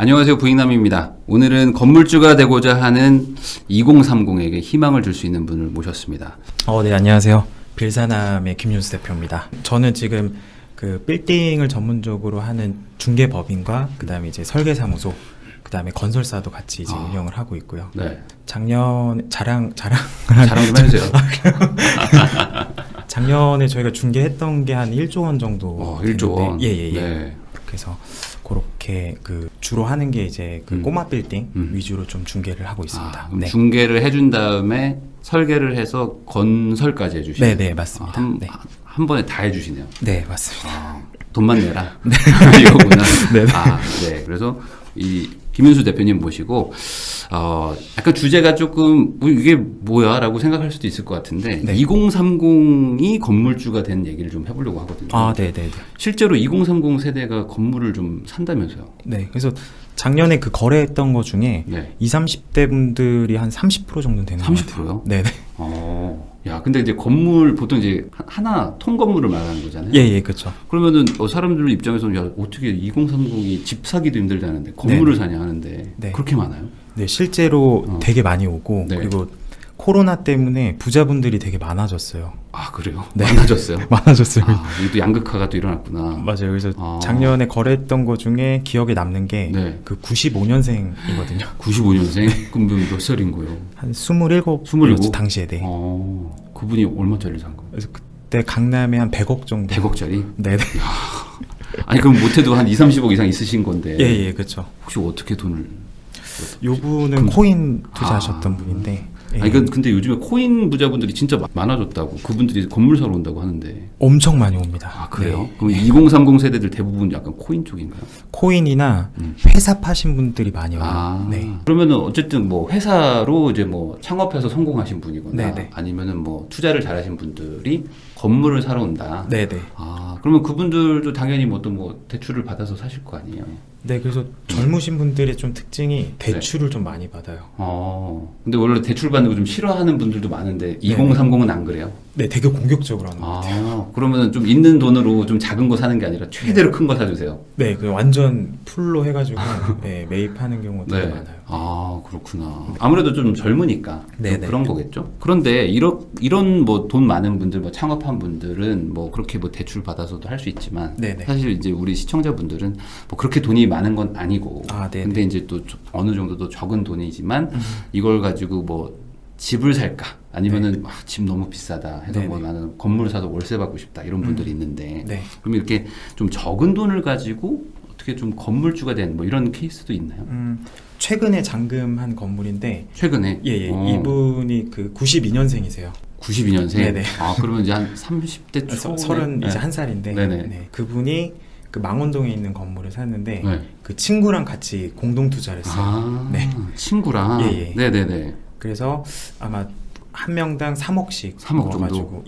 안녕하세요. 부익남입니다. 오늘은 건물주가 되고자 하는 2030에게 희망을 줄 수 있는 분을 모셨습니다. 네, 안녕하세요. 빌사남의 김윤수 대표입니다. 저는 지금 그 빌딩을 전문적으로 하는 중개법인과 그다음에 이제 설계사무소, 그다음에 건설사도 같이 이제 운영을 하고 있고요. 네. 작년 자랑 자랑 좀 해주세요. 작년에 저희가 중개했던 게 한 1조 원 정도. 1조 원. 예. 네. 그래서 그렇게 그 주로 하는 게 이제 그 꼬마 빌딩 위주로 좀 중개를 하고 있습니다. 그럼 중개를 해준 다음에 설계를 해서 건설까지 해주시네요. 네, 맞습니다. 한 번에 다 해주시네요. 네, 맞습니다. 돈만 내라. 네. 이거구나. 네. 그래서 이 김윤수 대표님 모시고 약간 주제가 조금 이게 뭐야라고 생각할 수도 있을 것 같은데 2030이 건물주가 된 얘기를 좀 해보려고 하거든요. 네. 실제로 2030 세대가 건물을 좀 산다면서요? 네, 그래서 작년에 그 거래했던 거 중에 20, 30대 분들이 한 30% 정도 되는 것 같아요. 30%요? 네. 야, 근데 이제 건물 보통 이제 하나 통 건물을 말하는 거잖아요. 예, 그렇죠. 그러면은 사람들 입장에서는 야, 어떻게 2030이 집 사기도 힘들다는데 건물을 사냐 하는데 그렇게 많아요? 네, 실제로 되게 많이 오고 그리고 코로나 때문에 부자분들이 되게 많아졌어요. 아, 그래요? 네. 많아졌어요? 많아졌어요. 이게 또 양극화가 또 일어났구나. 맞아요. 그래서 작년에 거래했던 거 중에 기억에 남는 게 그 95년생이거든요. 95년생? 그럼 몇 살인 거예요? 한 27? 당시에. 네. 그분이 얼마짜리 산 거예요? 그래서 그때 강남에 한 100억 정도. 100억짜리? 네. 아니 그럼 못해도 한 2, 30억 이상 있으신 건데. 예, 그렇죠. 혹시 어떻게 돈을? 요 분은 코인 투자하셨던 분인데. 아니 근데 요즘에 코인 부자분들이 진짜 많아졌다고. 그분들이 건물 사러 온다고 하는데. 엄청 많이 옵니다. 아, 그래요? 그럼 2030 세대들 대부분 약간 코인 쪽인가요? 코인이나 회사 파신 분들이 많이 와요. 그러면은 어쨌든 뭐 회사로 이제 뭐 창업해서 성공하신 분이거나 네네. 아니면은 뭐 투자를 잘하신 분들이 건물을 사러 온다. 네네. 그러면 그분들도 당연히 뭐 또 뭐 대출을 받아서 사실 거 아니에요? 네, 그래서 젊으신 분들의 좀 특징이 대출을 좀 많이 받아요. 근데 원래 대출 받는 거 좀 싫어하는 분들도 많은데 2030은 안 그래요? 네, 되게 공격적으로 하는 것 같아요. 그러면 좀 있는 돈으로 좀 작은 거 사는 게 아니라 최대로 큰 거 사주세요. 네, 그 완전 풀로 해가지고 매입하는 경우도 되게 많아요. 그렇구나. 아무래도 좀 젊으니까 좀 그런 거겠죠. 그런데 이런 뭐 돈 많은 분들, 뭐 창업한 분들은 뭐 그렇게 뭐 대출 받아서도 할 수 있지만 사실 이제 우리 시청자분들은 뭐 그렇게 돈이 많은 건 아니고, 근데 이제 또 어느 정도 또 적은 돈이지만 이걸 가지고 뭐 집을 살까? 아니면은 집 너무 비싸다 해서 뭐 나는 건물 사서 월세 받고 싶다 이런 분들이 있는데 그럼 이렇게 좀 적은 돈을 가지고 어떻게 좀 건물주가 된 뭐 이런 케이스도 있나요? 최근에 잔금한 건물인데 최근에? 이분이 그 92년생이세요. 92년생? 네네. 그러면 이제 한 30대 초? 30 이제 한 살인데 그분이 그 망원동에 있는 건물을 샀는데 그 친구랑 같이 공동 투자를 했어요. 친구랑? 네네네. 그래서 아마 한 명당 3억씩 3억 정도?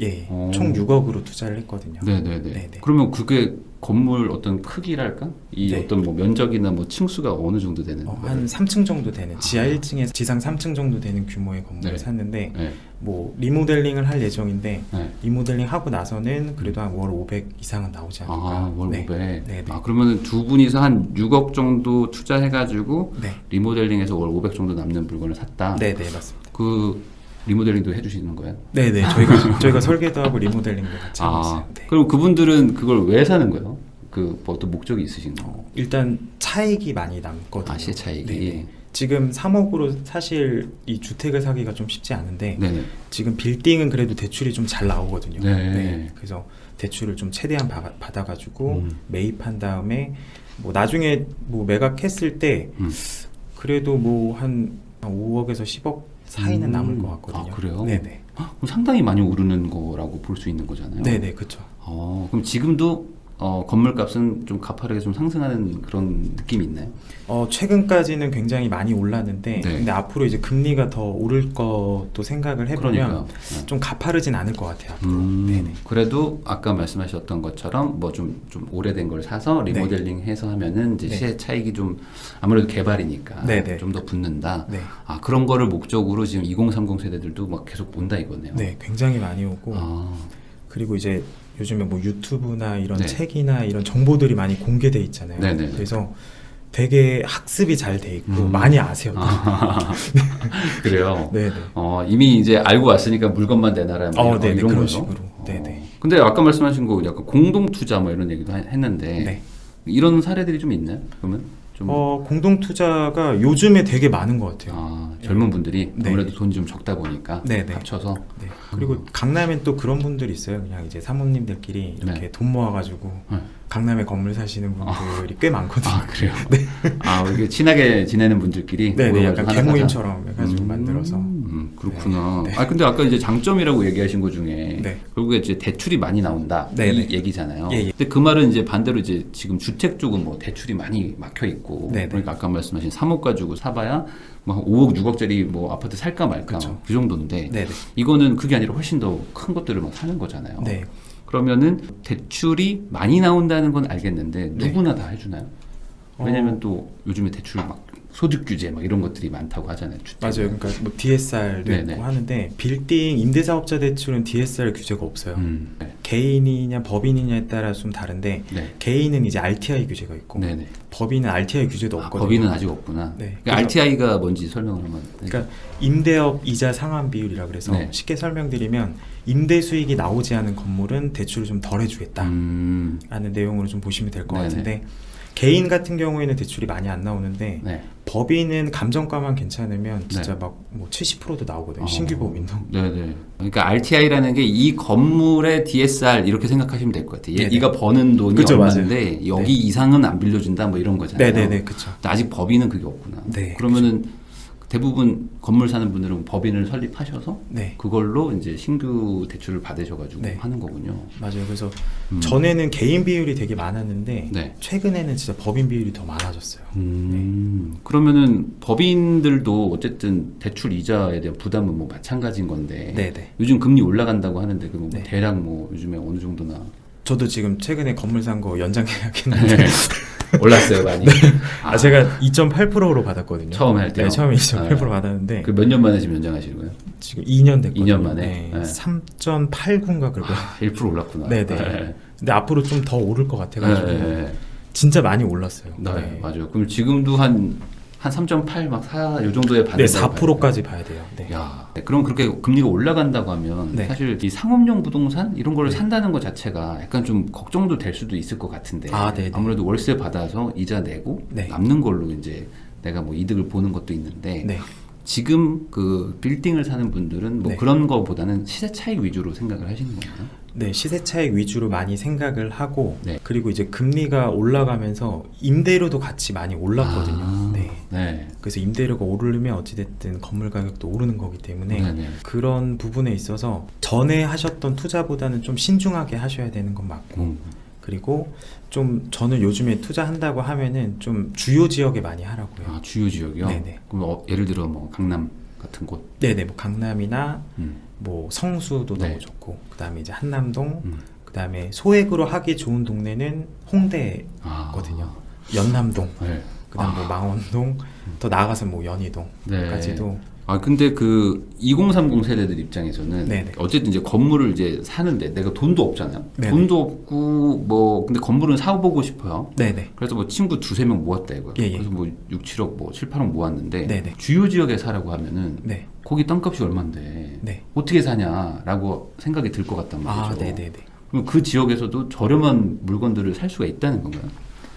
총 6억으로 투자를 했거든요. 네네네. 그러면 그게 건물 어떤 크기랄까? 어떤 뭐 면적이나 뭐 층수가 어느 정도 되는 거예요? 한 3층 정도 되는 지하 1층에서 지상 3층 정도 되는 규모의 건물을 샀는데 뭐 리모델링을 할 예정인데 리모델링 하고 나서는 그래도 한 월 500 이상은 나오지 않을까. 월 500. 그러면은 두 분이서 한 6억 정도 투자해가지고 리모델링해서 월 500 정도 남는 물건을 샀다. 네, 맞습니다. 그 리모델링도 해주시는 거예요? 네, 저희가 설계도 하고 리모델링도 같이 하고 있어요. 그럼 그분들은 그걸 왜 사는 거예요? 그 어떤 목적이 있으신가요? 일단 차익이 많이 남거든요. 시차익이. 지금 3억으로 사실 이 주택을 사기가 좀 쉽지 않은데 지금 빌딩은 그래도 대출이 좀 잘 나오거든요. 그래서 대출을 좀 최대한 받아가지고 매입한 다음에 뭐 나중에 뭐 매각했을 때 그래도 뭐 한 5억에서 10억 사이는 남을 것 같거든요. 그래요? 네네. 그럼 상당히 많이 오르는 거라고 볼 수 있는 거잖아요. 네네, 그렇죠. 그럼 지금도 건물값은 좀 가파르게 좀 상승하는 그런 느낌이 있나요? 최근까지는 굉장히 많이 올랐는데 근데 앞으로 이제 금리가 더 오를 것도 생각을 해보면 좀 가파르진 않을 것 같아요. 그래도 아까 말씀하셨던 것처럼 뭐 좀 오래된 걸 사서 리모델링해서 하면은 이제 시세 차익이 좀 아무래도 개발이니까 좀 더 붙는다. 그런 거를 목적으로 지금 2030 세대들도 막 계속 온다 이거네요. 네, 굉장히 많이 오고 그리고 이제 요즘에 뭐 유튜브나 이런 책이나 이런 정보들이 많이 공개돼 있잖아요. 그래서 되게 학습이 잘 돼 있고 많이 아세요. 그래요. 네네. 이미 이제 알고 왔으니까 물건만 내놔라 뭐 네네, 이런 그런 거요. 식으로. 네네. 근데 아까 말씀하신 거 약간 공동 투자 뭐 이런 얘기도 했는데 네. 이런 사례들이 좀 있나요? 그러면 좀 공동 투자가 요즘에 되게 많은 것 같아요. 젊은 분들이 네. 아무래도 돈이 좀 적다 보니까 네네. 합쳐서. 네. 그리고 강남엔 또 그런 분들이 있어요. 그냥 이제 사모님들끼리 이렇게 네. 돈 모아가지고 네. 강남에 건물 사시는 분들이 꽤 많거든요. 그래요? 네. 이게 친하게 지내는 분들끼리 네네, 약간 하나 개모임처럼 해가지고 만들어서. 그렇구나. 네. 근데 아까 이제 장점이라고 얘기하신 것 중에 네. 결국에 이제 대출이 많이 나온다 네네. 이 얘기잖아요. 예, 예. 근데 그 말은 이제 반대로 이제 지금 주택 쪽은 뭐 대출이 많이 막혀 있고, 네네. 그러니까 아까 말씀하신 3억 가지고 사봐야 뭐 한 5억, 6억짜리 뭐 아파트 살까 말까 그쵸. 그 정도인데 네네. 이거는 그게 아니라 훨씬 더 큰 것들을 막 사는 거잖아요. 네. 그러면은 대출이 많이 나온다는 건 알겠는데 네. 누구나 다 해주나요? 왜냐면 또 요즘에 대출 막 소득 규제 막 이런 것들이 많다고 하잖아요. 맞아요. 그러니까 뭐 DSR도 네네. 있고 하는데 빌딩 임대사업자 대출은 DSR 규제가 없어요. 네. 개인이냐 법인이냐에 따라 좀 다른데 네. 개인은 이제 RTI 규제가 있고 네네. 법인은 RTI 규제도 없거든요. 법인은 아직 없구나. 네. 그러니까 RTI가 뭔지 설명을 하면. 그러니까 임대업 이자 상환 비율이라 그래서 네. 쉽게 설명드리면 임대 수익이 나오지 않은 건물은 대출을 좀 덜 해주겠다 라는 내용으로 좀 보시면 될 것 같은데 개인 같은 경우에는 대출이 많이 안 나오는데 네. 법인은 감정가만 괜찮으면 진짜 네. 막 뭐 70%도 나오거든요. 신규 법인도. 네네. 그러니까 RTI라는 게 이 건물의 DSR 이렇게 생각하시면 될 것 같아요. 네네. 얘가 버는 돈이 그쵸, 얼마인데 맞아요. 여기 네. 이상은 안 빌려준다 뭐 이런 거잖아요. 네네네, 그렇죠. 아직 법인은 그게 없구나. 네, 그러면은 대부분 건물 사는 분들은 법인을 설립하셔서 네. 그걸로 이제 신규 대출을 받으셔가지고 네. 하는 거군요. 맞아요. 그래서 전에는 개인 비율이 되게 많았는데 네. 최근에는 진짜 법인 비율이 더 많아졌어요. 그러면은 법인들도 어쨌든 대출 이자에 대한 부담은 뭐 마찬가지인 건데 네네. 요즘 금리 올라간다고 하는데 그뭐 네. 대략 뭐 요즘에 어느 정도나 저도 지금 최근에 건물 산 거 연장 계약했는데 올랐어요 많이. 제가 2.8%로 받았거든요. 처음 할 때요? 네, 처음에 2.8% 받았는데 그 몇 년 만에 지금 연장하시는 거예요? 지금 2년 됐거든요. 2년 만에? 네. 3.89인가 그러고요. 1% 올랐구나. 네네. 네. 근데 앞으로 좀 더 오를 것 같아가지고 네. 진짜 많이 올랐어요. 네, 맞아요. 그럼 지금도 한 3.8 막 4 요 정도에 받는 네, 4%까지 봐야 돼요. 네. 야, 네, 그럼 그렇게 금리가 올라간다고 하면 네. 사실 이 상업용 부동산 이런 거를 네. 산다는 것 자체가 약간 좀 걱정도 될 수도 있을 것 같은데 네네. 아무래도 월세 받아서 이자 내고 네. 남는 걸로 이제 내가 뭐 이득을 보는 것도 있는데 네. 지금 그 빌딩을 사는 분들은 뭐 네. 그런 거보다는 시세 차익 위주로 생각을 하시는 건가요? 네, 시세 차익 위주로 많이 생각을 하고 네. 그리고 이제 금리가 올라가면서 임대료도 같이 많이 올랐거든요. 네. 네. 그래서 임대료가 오르면 어찌됐든 건물 가격도 오르는 거기 때문에 네네. 그런 부분에 있어서 전에 하셨던 투자보다는 좀 신중하게 하셔야 되는 건 맞고 그리고 좀 저는 요즘에 투자한다고 하면은 좀 주요 지역에 많이 하라고요. 주요 지역이요? 네네. 그럼 예를 들어 뭐 강남 같은 곳? 네네, 뭐 강남이나 뭐 성수도 네. 너무 좋고 그다음에 이제 한남동 그다음에 소액으로 하기 좋은 동네는 홍대거든요. 연남동 네. 그다음 뭐 망원동 더 나아가서 뭐 연희동까지도 근데 그 2030 세대들 입장에서는 네네. 어쨌든 이제 건물을 이제 사는데 내가 돈도 없잖아요. 네네. 돈도 없고 뭐 근데 건물은 사보고 싶어요. 네네. 그래서 뭐 친구 두세 명 모았다 이거예요. 예. 그래서 뭐 6, 7억 뭐 7, 8억 모았는데 네네. 주요 지역에 사라고 하면은 네. 거기 땅값이 얼만데 네. 어떻게 사냐라고 생각이 들 것 같단 말이죠. 네네네. 그럼 그 지역에서도 저렴한 물건들을 살 수가 있다는 건가요?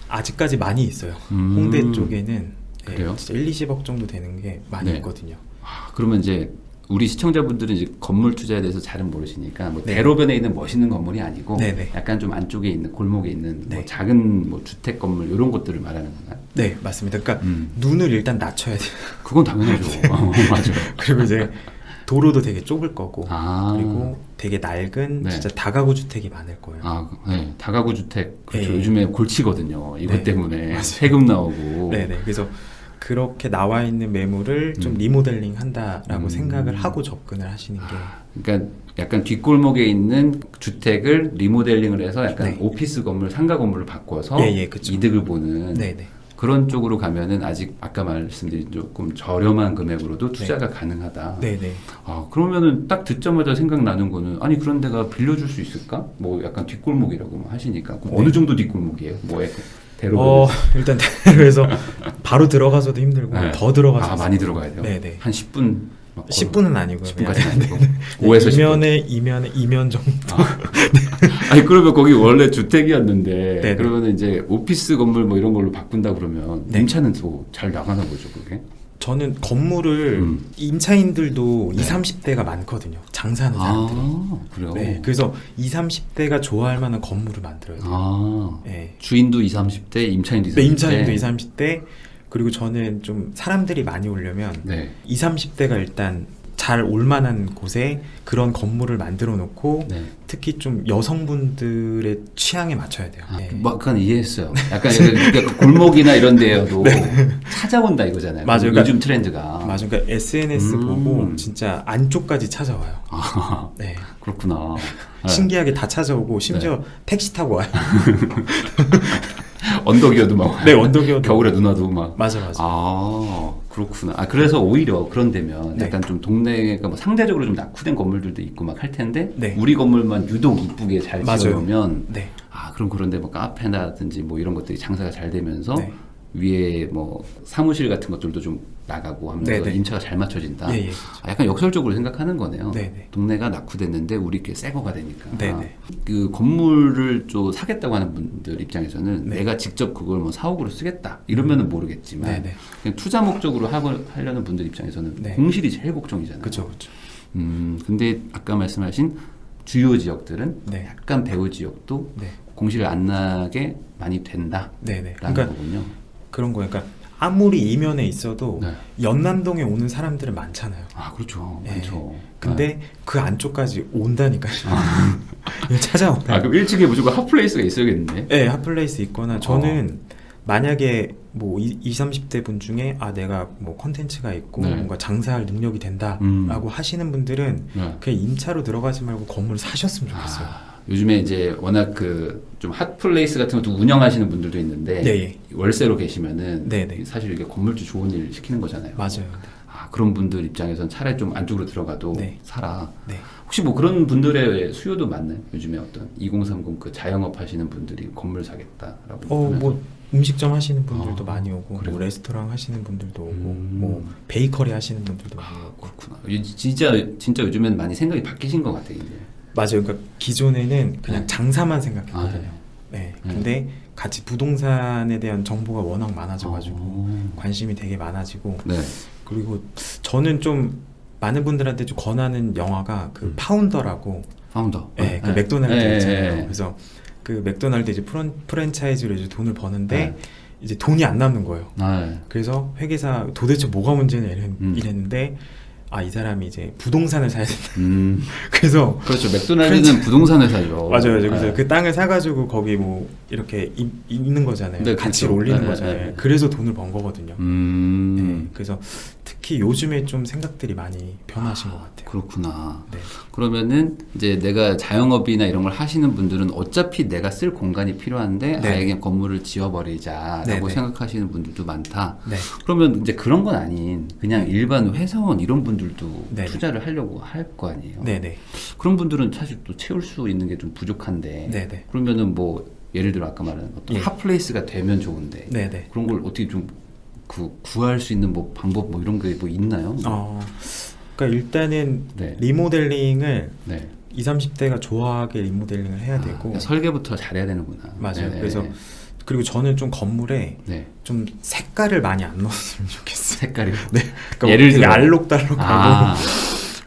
아직까지 많이 있어요. 홍대 쪽에는 그래요? 진짜 1, 20억 정도 되는 게 많이 있거든요. 그러면 이제 우리 시청자분들은 이제 건물 투자에 대해서 잘은 모르시니까 뭐 네. 대로변에 있는 멋있는 건물이 아니고 네네. 약간 좀 안쪽에 있는 골목에 있는 네. 뭐 작은 뭐 주택 건물 이런 것들을 말하는 건가요? 네, 맞습니다. 그러니까 눈을 일단 낮춰야 돼요. 그건 당연하죠. 맞아. 그리고 이제 도로도 되게 좁을 거고 그리고 되게 낡은 네. 진짜 다가구 주택이 많을 거예요. 네. 다가구 주택 그렇죠. 네. 요즘에 골치거든요. 이것 네. 때문에 맞아요. 세금 나오고. 네네. 그래서 그렇게 나와 있는 매물을 좀 리모델링 한다라고 생각을 하고 접근을 하시는 게 그러니까 약간 뒷골목에 있는 주택을 리모델링을 해서 약간 네. 오피스 건물, 상가 건물을 바꿔서 그쵸. 이득을 보는 네네. 그런 쪽으로 가면은 아직 아까 말씀드린 조금 저렴한 금액으로도 투자가 가능하다. 네네. 그러면은 딱 듣자마자 생각나는 거는 아니 그런 데가 빌려줄 수 있을까? 뭐 약간 뒷골목이라고 하시니까 그럼 어느 정도 뒷골목이에요? 뭐에? 일단 대로에서 바로 들어가서도 힘들고 네. 더 들어가서 많이 들어가야 돼요. 네네. 한 10분 10분은 아니고요. 10분까지는 아니고 5에서 10분. 이면 정도. 아니 그러면 거기 원래 주택이었는데 네네. 그러면 이제 오피스 건물 뭐 이런 걸로 바꾼다 그러면 네. 임차는 또 잘 나가나 보죠, 그게? 저는 건물을 임차인들도 20, 30대가 많거든요. 장사하는 사람들이. 그래요? 네, 그래서 20, 30대가 좋아할 만한 건물을 만들어야 돼요. 네. 주인도 20, 30대, 임차인도 20, 30대. 네, 임차인도 20, 30대. 그리고 저는 좀 사람들이 많이 오려면 20, 30대가 일단 잘 올만한 곳에 그런 건물을 만들어 놓고 특히 좀 여성분들의 취향에 맞춰야 돼요. 약간 이해했어요. 약간 골목이나 이런 데여도 찾아온다 이거잖아요. 맞아요. 요즘 트렌드가. 맞아요. 그러니까 SNS 보고 진짜 안쪽까지 찾아와요. 네. 그렇구나. 신기하게 다 찾아오고 심지어 택시 타고 와요. 언덕이어도 막. 네, 언덕이어도. 겨울에 눈 와도 막. 맞아. 그렇구나. 그래서 오히려 그런 데면 약간 좀 동네가 뭐 상대적으로 좀 낙후된 건물들도 있고 막 할 텐데 우리 건물만 유독 이쁘게 잘 지어놓으면 그럼 그런데 뭐 카페라든지 뭐 이런 것들이 장사가 잘 되면서 위에 뭐 사무실 같은 것들도 좀 나가고 하면서 임차가 잘 맞춰진다. 그렇죠. 약간 역설적으로 생각하는 거네요. 네네. 동네가 낙후됐는데 우리 게 새 거가 되니까. 네네. 그 건물을 좀 사겠다고 하는 분들 입장에서는 내가 직접 그걸 뭐 사옥으로 쓰겠다 이러면은 모르겠지만 그냥 투자 목적으로 하려는 분들 입장에서는 공실이 제일 걱정이잖아요. 그렇죠. 근데 아까 말씀하신 주요 지역들은 약간 배후 지역도 공실을 안 나게 많이 된다라는 그러니까 거군요. 그런 거예요. 그러니까 아무리 이면에 있어도 연남동에 오는 사람들은 많잖아요. 그렇죠. 많죠. 근데 그 안쪽까지 온다니까요. 찾아오요. 그럼 1층에 무조건 핫플레이스가 있어야겠네. 네, 핫플레이스 있거나 저는 만약에 뭐 20, 30대 분 중에 내가 뭐 컨텐츠가 있고 뭔가 장사할 능력이 된다라고 하시는 분들은 그냥 임차로 들어가지 말고 건물 사셨으면 좋겠어요. 요즘에 이제 워낙 그 좀 핫플레이스 같은 것도 운영하시는 분들도 있는데 월세로 계시면은 사실 이게 건물주 좋은 일 시키는 거잖아요. 맞아요. 그런 분들 입장에선 차라리 좀 안쪽으로 들어가도 살아. 혹시 뭐 그런 분들의 수요도 많나요? 요즘에 어떤 2030 그 자영업 하시는 분들이 건물 사겠다라고. 뭐 음식점 하시는 분들도 많이 오고, 뭐 레스토랑 하시는 분들도 오고, 뭐 베이커리 하시는 분들도 많이 오고. 그렇구나. 진짜 요즘엔 많이 생각이 바뀌신 것 같아요. 이제. 맞아요. 그러니까 기존에는 그냥 장사만 생각했거든요. 근데 같이 부동산에 대한 정보가 워낙 많아져가지고 관심이 되게 많아지고. 그리고 저는 좀 많은 분들한테 좀 권하는 영화가 그 파운더라고. 파운더. 그 맥도날드 있잖아요. 그래서 그 맥도날드 이제 프랜차이즈로 이제 돈을 버는데 이제 돈이 안 남는 거예요. 그래서 회계사 도대체 뭐가 문제냐 이랬는데 이 사람이 이제 부동산을 사야 된다. 그래서 그렇죠. 맥도날드는 부동산 회사죠. 맞아요. 그래서 그 땅을 사가지고 거기 뭐 이렇게 있는 거잖아요. 가치를 올리는 거잖아요. 그래서 돈을 번 거거든요. 그래서 특히 요즘에 좀 생각들이 많이 변하신 것 같아요. 그렇구나. 그러면은 이제 내가 자영업이나 이런 걸 하시는 분들은 어차피 내가 쓸 공간이 필요한데 아예 그냥 건물을 지어버리자라고 생각하시는 분들도 많다. 그러면 이제 그런 건 아닌 그냥 일반 회사원 이런 분들도 투자를 하려고 할 거 아니에요. 그런 분들은 사실 또 채울 수 있는 게 좀 부족한데 그러면은 뭐 예를 들어 아까 말한 어떤 핫플레이스가 되면 좋은데 그런 걸 어떻게 좀 구할 수 있는 뭐 방법 뭐 이런 게 뭐 있나요? 그러니까 일단은 리모델링을 20, 30대가 좋아하게 리모델링을 해야 되고 그러니까 설계부터 잘해야 되는구나. 맞아요. 그래서 그리고 저는 좀 건물에 좀 색깔을 많이 안 넣었으면 좋겠어요. 색깔이. 그러니까 예를 들어 알록달록하고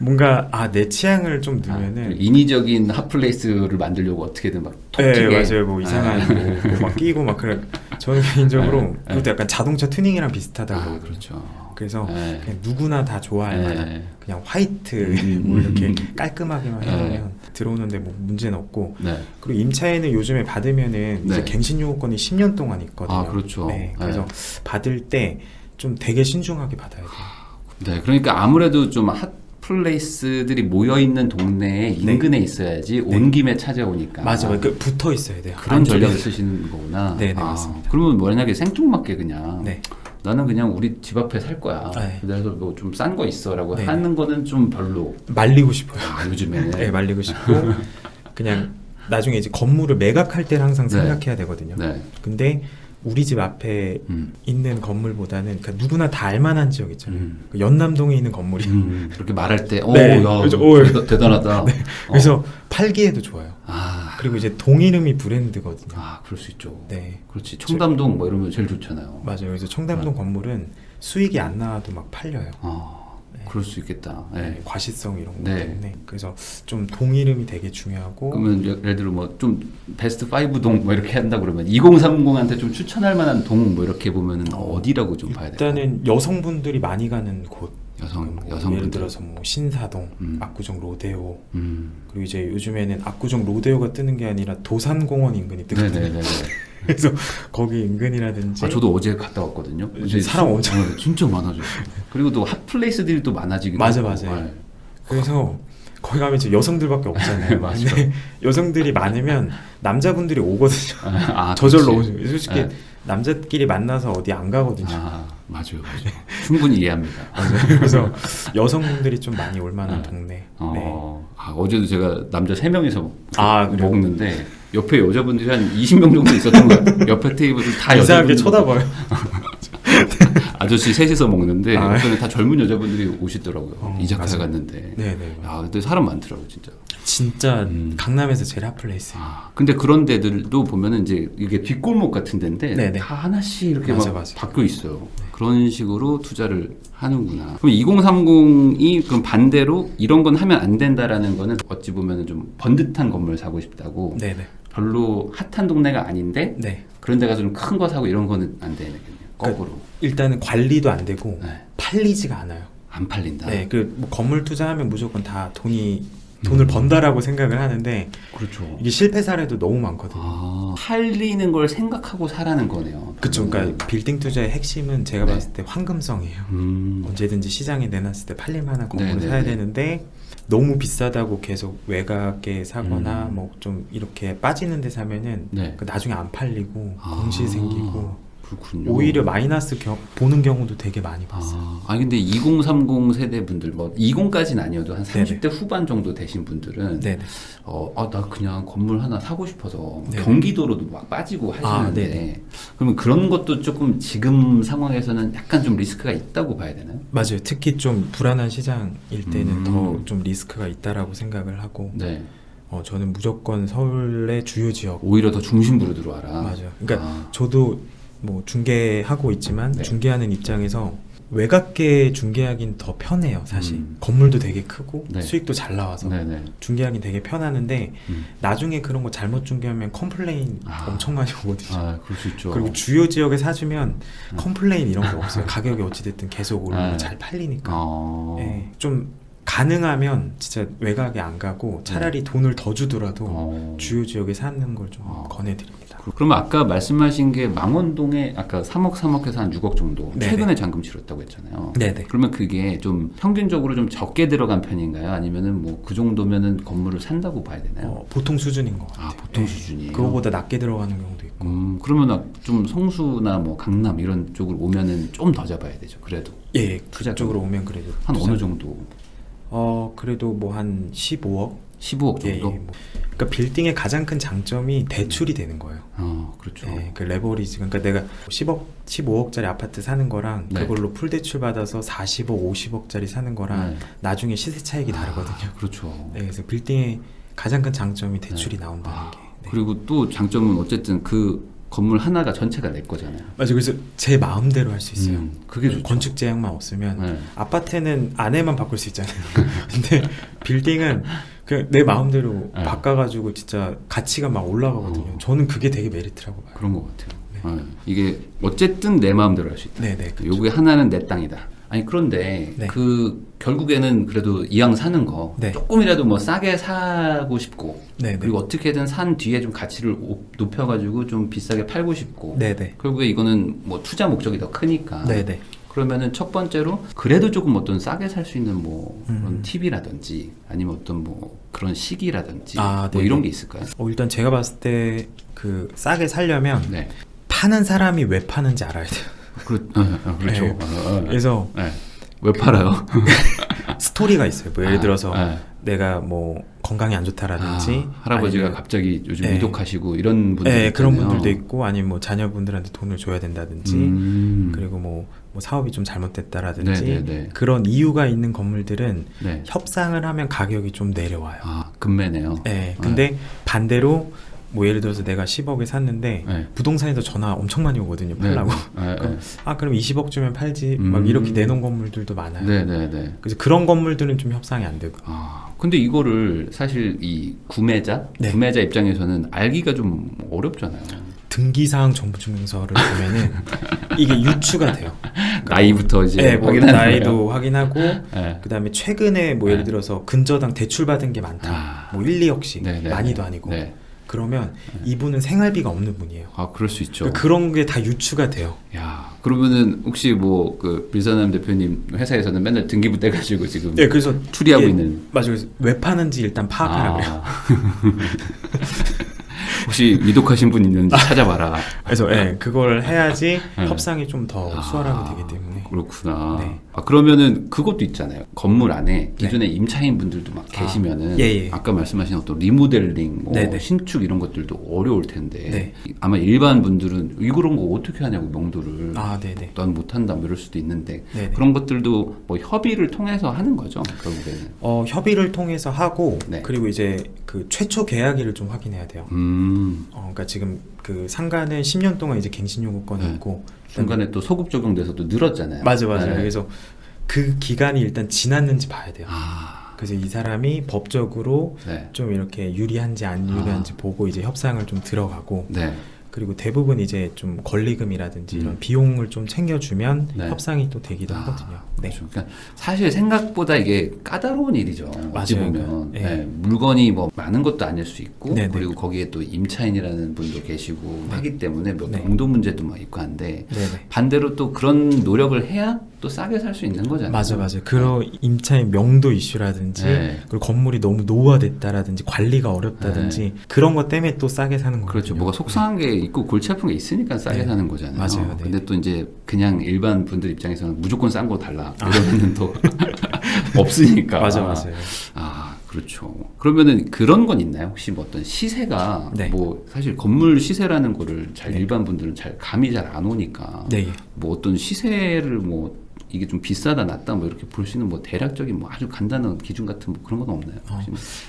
뭔가 내 취향을 좀 넣으면은 인위적인 핫플레이스를 만들려고 어떻게든 막 톡튀게. 맞아요. 뭐 이상한 뭐 막 끼고 막 그래. 저는 개인적으로 그것도 약간 자동차 튜닝이랑 비슷하다고. 그렇죠. 그래서 그냥 누구나 다 좋아할 만한 그냥 화이트 뭐 이렇게 깔끔하게만 해놓으면 들어오는데 뭐 문제는 없고. 그리고 임차인을 요즘에 받으면은 이제 갱신 요건이 10년 동안 있거든요. 그렇죠. 그래서 받을 때 좀 되게 신중하게 받아야 돼요. 그러니까 아무래도 좀 핫플레이스들이 모여있는 동네에 인근에 있어야지 온 김에 찾아오니까. 맞아요. 붙어 있어야 돼요. 그런 전략을 쓰시는 거구나. 맞습니다. 그러면 만약에 생뚱맞게 그냥 나는 그냥 우리 집 앞에 살 거야. 그래서 뭐 좀 싼 거 있어라고 하는 거는 좀 별로. 말리고 싶어요. 요즘에는. 말리고 싶고 그냥 나중에 이제 건물을 매각할 때는 항상 생각해야 되거든요. 근데 우리 집 앞에 있는 건물보다는 그러니까 누구나 다 알만한 지역 있잖아요. 그 연남동에 있는 건물이 그렇게 말할 때 네. 대단하다. 네. 그래서 팔기에도 좋아요. 그리고 이제 동 이름이 브랜드거든요. 그럴 수 있죠. 네, 그렇지. 청담동 뭐 이러면 제일 좋잖아요. 맞아요. 그래서 청담동 건물은 수익이 안 나와도 막 팔려요. 네. 그럴 수 있겠다. 네. 과시성 이런 거 때문에. 그래서 좀 동 이름이 되게 중요하고. 그러면 예를 들어 뭐 좀 베스트 5 동 뭐 이렇게 한다 그러면 2030한테 좀 추천할 만한 동 뭐 이렇게 보면은 어디라고 좀 봐야 될까요? 일단은 여성분들이 많이 가는 곳. 여성분들. 예를 들어서 뭐 신사동, 압구정 로데오. 그리고 이제 요즘에는 압구정 로데오가 뜨는 게 아니라 도산공원 인근이 뜨거든요. 네네네. 그래서 거기 인근이라든지. 저도 어제 갔다 왔거든요. 사람 엄청 진짜 많아졌어요. 그리고 또 핫플레이스들이 또 많아지기도 하고. 맞아요. 네. 그래서 거기 가면 이제 여성들밖에 없잖아요. 근데 여성들이 많으면 남자분들이 오거든요. 저절로 오죠. 솔직히 남자끼리 만나서 어디 안 가거든요. 맞아요. 충분히 이해합니다. 맞아요. 그래서 여성분들이 좀 많이 올 만한 동네. 어제도 제가 남자 3명이서 먹는데 옆에 여자분들이 한 20명 정도 있었던 것 같아요. 옆에 테이블을 다 이상하게 쳐다봐요. 아저씨 셋이서 먹는데 옆에는 다 젊은 여자분들이 오시더라고요. 이자카야 갔는데. 네네. 근데 사람 많더라고요, 진짜. 진짜 강남에서 제일 핫플레이스. 근데 그런 데들도 보면은 이제 이게 뒷골목 같은 데인데 네네. 다 하나씩 이렇게 막 바뀌어 있어요. 그런 식으로 투자를 하는구나. 그럼 2030이 그럼 반대로 이런 건 하면 안 된다라는 거는 어찌 보면은 좀 번듯한 건물 사고 싶다고. 네네. 별로 핫한 동네가 아닌데 네. 그런 데 가서 좀 큰 거 사고 이런 거는 안 되겠네요. 거꾸로. 그러니까 일단은 관리도 안 되고 팔리지가 않아요. 안 팔린다. 네, 뭐 건물 투자하면 무조건 다 돈을 번다라고 생각을 하는데 그렇죠. 이게 실패 사례도 너무 많거든요. 팔리는 걸 생각하고 사라는 거네요. 그렇죠. 그러니까 빌딩 투자의 핵심은 제가 봤을 때 황금성이에요. 언제든지 시장에 내놨을 때 팔릴 만한 건물을 사야 되는데 너무 비싸다고 계속 외곽에 사거나 뭐 좀 이렇게 빠지는 데 사면은 나중에 안 팔리고 공실 생기고 그렇군요. 오히려 마이너스 보는 경우도 되게 많이 봤어요. 근데 2030 세대 분들 뭐 20까지는 아니어도 한 30대 후반 정도 되신 분들은 나 그냥 건물 하나 사고 싶어서 경기도로도 막 빠지고 하시는데 그러면 그런 것도 조금 지금 상황에서는 약간 좀 리스크가 있다고 봐야 되나요? 맞아요. 특히 좀 불안한 시장일 때는 더 좀 리스크가 있다라고 생각을 하고 저는 무조건 서울의 주요 지역 오히려 더 중심부로 들어와라. 맞아요. 그러니까 저도 뭐 중개하고 있지만 중개하는 입장에서 외곽계 중개하긴 더 편해요. 사실 건물도 되게 크고 수익도 잘 나와서 중개하긴 되게 편하는데 나중에 그런 거 잘못 중개하면 컴플레인 엄청 많이 오거든요. 그럴 수 있죠. 그리고 주요 지역에 사주면 컴플레인 이런 게 없어요. 가격이 어찌됐든 계속 오르고 잘 팔리니까. 좀 가능하면 진짜 외곽에 안 가고 차라리 돈을 더 주더라도 주요 지역에 사는 걸 좀 권해드립니다. 그러면 아까 말씀하신 게 망원동에 아까 3억에서 한 6억 정도 최근에 잔금 치렀다고 했잖아요. 네네. 그러면 그게 좀 평균적으로 좀 적게 들어간 편인가요? 아니면은 뭐 그 정도면은 건물을 산다고 봐야 되나요? 보통 수준인 것 같아요. 보통 수준이에요. 그거보다 낮게 들어가는 경우도 있고. 그러면 좀 성수나 뭐 강남 이런 쪽으로 오면은 좀 더 잡아야 되죠. 그래도. 투자 쪽으로 오면 그래도 한 어느 정도? 그래도 뭐 한 15억? 15억 정도? 그러니까 빌딩의 가장 큰 장점이 대출이 되는 거예요. 그렇죠. 그 레버리지. 그러니까 내가 15억짜리 아파트 사는 거랑 그걸로 풀 대출 받아서 40억, 50억짜리 사는 거랑 나중에 시세 차익이 다르거든요. 그렇죠. 그래서 빌딩의 가장 큰 장점이 대출이 나온다는 게. 그리고 또 장점은 어쨌든 그 건물 하나가 전체가 내 거잖아요. 맞아요. 그래서 제 마음대로 할 수 있어요. 그게 좋죠. 건축 제약만 없으면 아파트는 안에만 바꿀 수 있잖아요. 근데 빌딩은 그냥 내 마음대로 바꿔가지고 진짜 가치가 막 올라가거든요. 저는 그게 되게 메리트라고 봐요. 그런 것 같아요. 이게 어쨌든 내 마음대로 할 수 있다. 그렇죠. 요게 하나는 내 땅이다. 아니 그런데 그 결국에는 그래도 이왕 사는 거 조금이라도 뭐 싸게 사고 싶고 그리고 어떻게든 산 뒤에 좀 가치를 높여가지고 좀 비싸게 팔고 싶고 결국에 이거는 뭐 투자 목적이 더 크니까 그러면은 첫 번째로 그래도 조금 어떤 싸게 살 수 있는 뭐 그런 팁이라든지 아니면 어떤 뭐 그런 시기라든지 뭐 이런 게 있을까요? 일단 제가 봤을 때 그 싸게 살려면 파는 사람이 왜 파는지 알아야 돼요. 그렇죠. 그래서 왜 팔아요? 스토리가 있어요. 뭐 예를 들어서 내가 뭐 건강이 안 좋다라든지 할아버지가 아니면, 갑자기 요즘 위독하시고 이런 분들 있잖아요. 그런 분들도 있고 아니면 뭐 자녀분들한테 돈을 줘야 된다든지 그리고 뭐 사업이 좀 잘못됐다라든지 그런 이유가 있는 건물들은 협상을 하면 가격이 좀 내려와요. 급매네요. 근데 반대로 뭐 예를 들어서 내가 10억에 샀는데 부동산에서 전화 엄청 많이 오거든요. 팔라고. 그럼 20억 주면 팔지. 막 이렇게 내놓은 건물들도 많아요. 그래서 그런 건물들은 좀 협상이 안 되고. 근데 이거를 사실 이 구매자 입장에서는 알기가 좀 어렵잖아요. 등기사항 정보증명서를 보면은 이게 유추가 돼요. 나이부터 이제 확인하는 나이도 거예요? 확인하고 그다음에 최근에 뭐 예를 들어서 근저당 대출 받은 게 많다. 뭐 1, 2억씩 많이도 아니고. 그러면 이분은 생활비가 없는 분이에요. 그럴 수 있죠. 그러니까 그런 게 다 유추가 돼요. 야, 그러면은 혹시 뭐 그 빌사남 대표님 회사에서는 맨날 등기부 떼가지고 지금 그래서 추리하고 있는. 맞아요. 왜 파는지 일단 파악하라 그래요. 혹시 위독하신 분 있는지 찾아봐라. 그래서 그걸 해야지 협상이 좀 더 수월하게 되기 때문에. 그렇구나. 그러면은 그것도 있잖아요. 건물 안에 기존에 임차인 분들도 막 계시면은 아까 말씀하신 어떤 리모델링, 신축 이런 것들도 어려울 텐데 아마 일반 분들은 이런 거 어떻게 하냐고 명도를 난 못한다 뭐 이럴 수도 있는데 그런 것들도 뭐 협의를 통해서 하는 거죠. 결국에는. 협의를 통해서 하고 그리고 이제 그 최초 계약일을 좀 확인해야 돼요. 그러니까 지금 그 상가는 10년 동안 이제 갱신 요구권이 있고 중간에 또 소급 적용돼서 또 늘었잖아요. 맞아요. 그래서 그 기간이 일단 지났는지 봐야 돼요. 그래서 이 사람이 법적으로 좀 이렇게 유리한지 안 유리한지 보고 이제 협상을 좀 들어가고 그리고 대부분 이제 좀 권리금이라든지 이런 비용을 좀 챙겨주면 협상이 또 되기도 하거든요. 그렇죠. 그러니까 사실 생각보다 이게 까다로운 일이죠. 어찌 보면 물건이 뭐 많은 것도 아닐 수 있고 그리고 거기에 또 임차인이라는 분도 계시고 하기 때문에 뭐 공도 문제도 막 있고 한데 반대로 또 그런 노력을 해야 또 싸게 살 수 있는 거잖아요. 맞아요. 그런 임차인 명도 이슈라든지 그리고 건물이 너무 노후화됐다라든지 관리가 어렵다든지 그런 것 때문에 또 싸게 사는 거죠. 그렇죠. 뭐가 속상한 게 있고 골치 아픈 게 있으니까 싸게 사는 거잖아요. 맞아요. 근데 또 이제 그냥 일반 분들 입장에서는 무조건 싼 거 달라 이러면은 또 없으니까. 맞아요. 그렇죠. 그러면은 그런 건 있나요? 혹시 뭐 어떤 시세가 뭐 사실 건물 시세라는 거를 잘 일반 분들은 잘 감이 잘 안 오니까 뭐 어떤 시세를 뭐 이게 좀 비싸다 낫다 뭐 이렇게 볼 수 있는 뭐 대략적인 뭐 아주 간단한 기준 같은 뭐 그런 건 없나요?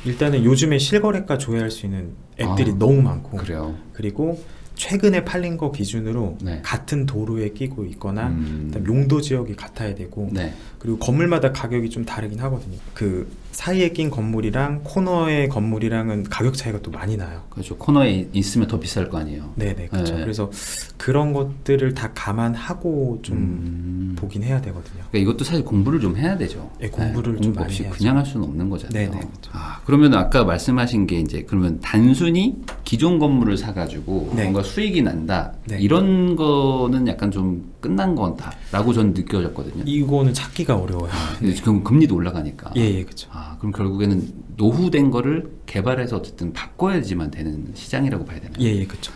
일단은 요즘에 실거래가 조회할 수 있는 앱들이 너무 많고 그래요. 그리고 최근에 팔린 거 기준으로 같은 도로에 끼고 있거나 그다음 용도 지역이 같아야 되고 그리고 건물마다 가격이 좀 다르긴 하거든요. 그 사이에 낀 건물이랑 코너의 건물이랑은 가격 차이가 또 많이 나요. 그렇죠. 코너에 있으면 더 비쌀 거 아니에요. 그렇죠. 그래서 그런 것들을 다 감안하고 좀 보긴 해야 되거든요. 그러니까 이것도 사실 공부를 좀 해야 되죠. 공부를 좀 많이 없이 해야죠. 그냥 할 수는 없는 거잖아요. 그렇죠. 그러면 아까 말씀하신 게 이제 그러면 단순히 기존 건물을 사가지고 뭔가 수익이 난다 이런 거는 약간 좀 끝난 거다라고 저는 느껴졌거든요. 이거는 찾기가 어려워요. 지금 금리도 올라가니까. 그렇죠. 그럼 결국에는 노후된 거를 개발해서 어쨌든 바꿔야지만 되는 시장이라고 봐야 되나요? 그렇죠.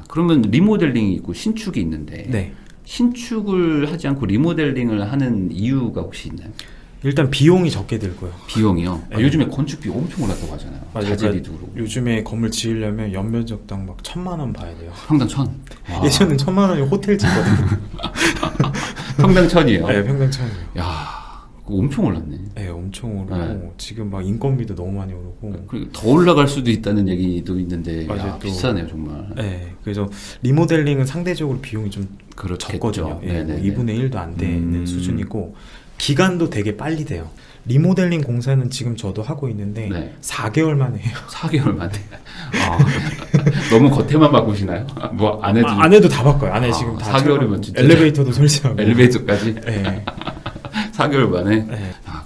그러면 리모델링이 있고 신축이 있는데 신축을 하지 않고 리모델링을 하는 이유가 혹시 있나요? 일단 비용이 적게 들고요. 비용이요? 요즘에 건축비 엄청 올랐다고 하잖아요. 자재비도 그렇고. 요즘에 건물 지으려면 연면적당 막 1,000만 원 봐야 돼요. 평당 1,000? 예전엔 1,000만 원이 호텔 짓거든요. 평당 1,000이에요? 평당 1,000이요. 야, 그거 엄청 올랐네. 엄청 오르고 지금 막 인건비도 너무 많이 오르고 그리고 더 올라갈 수도 있다는 얘기도 있는데 비싸네요 정말. 그래서 리모델링은 상대적으로 비용이 좀 적거든요. 뭐 2분의 1도 안 되는 수준이고 기간도 되게 빨리 돼요. 리모델링 공사는 지금 저도 하고 있는데 4개월 만에 해요. 4개월 만에. 너무 겉에만 바꾸시나요? 뭐 안 해도 안 해도 다 바꿔요. 안에 지금 다 4개월이면 진짜 엘리베이터도 설치하고 엘리베이터까지. 4개월 만에.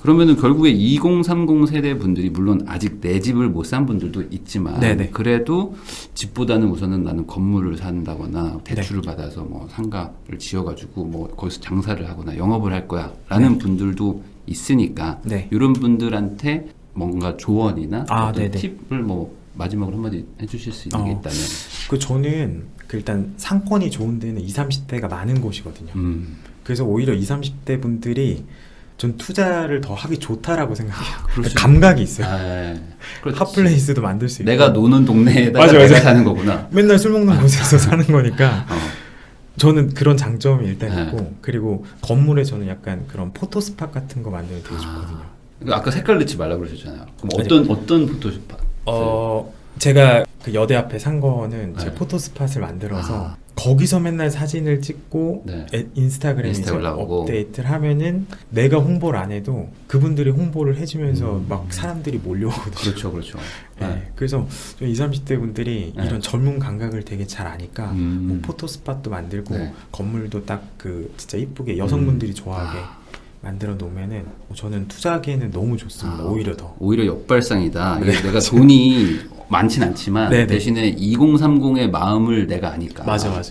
그러면은 결국에 2030 세대 분들이 물론 아직 내 집을 못 산 분들도 있지만 그래도 집보다는 우선은 나는 건물을 산다거나 대출을 받아서 뭐 상가를 지어가지고 뭐 거기서 장사를 하거나 영업을 할 거야라는 분들도 있으니까 이런 분들한테 뭔가 조언이나 어떤 팁을 뭐 마지막으로 한마디 해주실 수 있는 게 있다면. 저는 일단 상권이 좋은 데는 20, 30대가 많은 곳이거든요. 그래서 오히려 20, 30대 분들이 전 투자를 더 하기 좋다라고 생각해요. 감각이 있어요. 핫플레이스도 만들 수 있고. 내가 노는 동네에다가 내가 사는 거구나. 맨날 술 먹는 곳에서 사는 거니까. 저는 그런 장점이 일단 있고, 그리고 건물에 저는 약간 그런 포토스팟 같은 거 만들면 되게 좋거든요. 아까 색깔 넣지 말라고 그러셨잖아요. 그럼 어떤 포토스팟? 제가 그 여대 앞에 산 거는 제 포토스팟을 만들어서 거기서 맨날 사진을 찍고 인스타그램에 업데이트를 하면은 내가 홍보를 안 해도 그분들이 홍보를 해주면서 막 사람들이 몰려오거든요. 그렇죠. 그래서 20, 30대 분들이 이런 젊은 감각을 되게 잘 아니까 뭐 포토스팟도 만들고 건물도 딱 그 진짜 이쁘게 여성분들이 좋아하게 만들어 놓으면은 저는 투자하기에는 너무 좋습니다. 오히려 역발상이다. 이게 내가 돈이 많진 않지만 대신에 2030의 마음을 내가 아니까. 맞아요.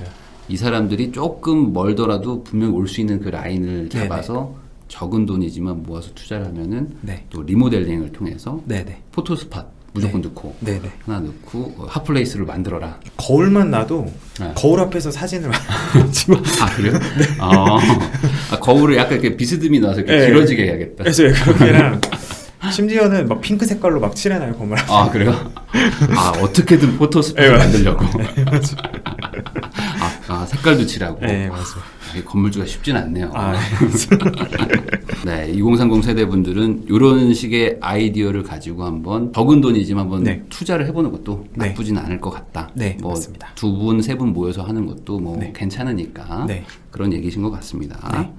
이 사람들이 조금 멀더라도 분명히 올 수 있는 그 라인을 잡아서 적은 돈이지만 모아서 투자를 하면은 또 리모델링을 통해서 포토스팟 무조건 넣고 하나 넣고 핫플레이스를 만들어라. 거울만 놔도 거울 앞에서 사진을 찍어. 그래요? 거울을 약간 이렇게 비스듬히 놔서 이렇게 길어지게 해야겠다. 그래서 그렇게랑 심지어는 막 핑크 색깔로 막 칠해놔요 건물. 그래요? 어떻게든 포토스팟을 만들려고. 색깔도 칠하고. 네, 맞아요. 건물주가 쉽진 않네요. 네, 2030 세대분들은 이런 식의 아이디어를 가지고 한번 적은 돈이지만 한번 투자를 해보는 것도 나쁘진 않을 것 같다. 뭐 맞습니다. 2분, 3분 모여서 하는 것도 뭐 괜찮으니까 그런 얘기신 것 같습니다.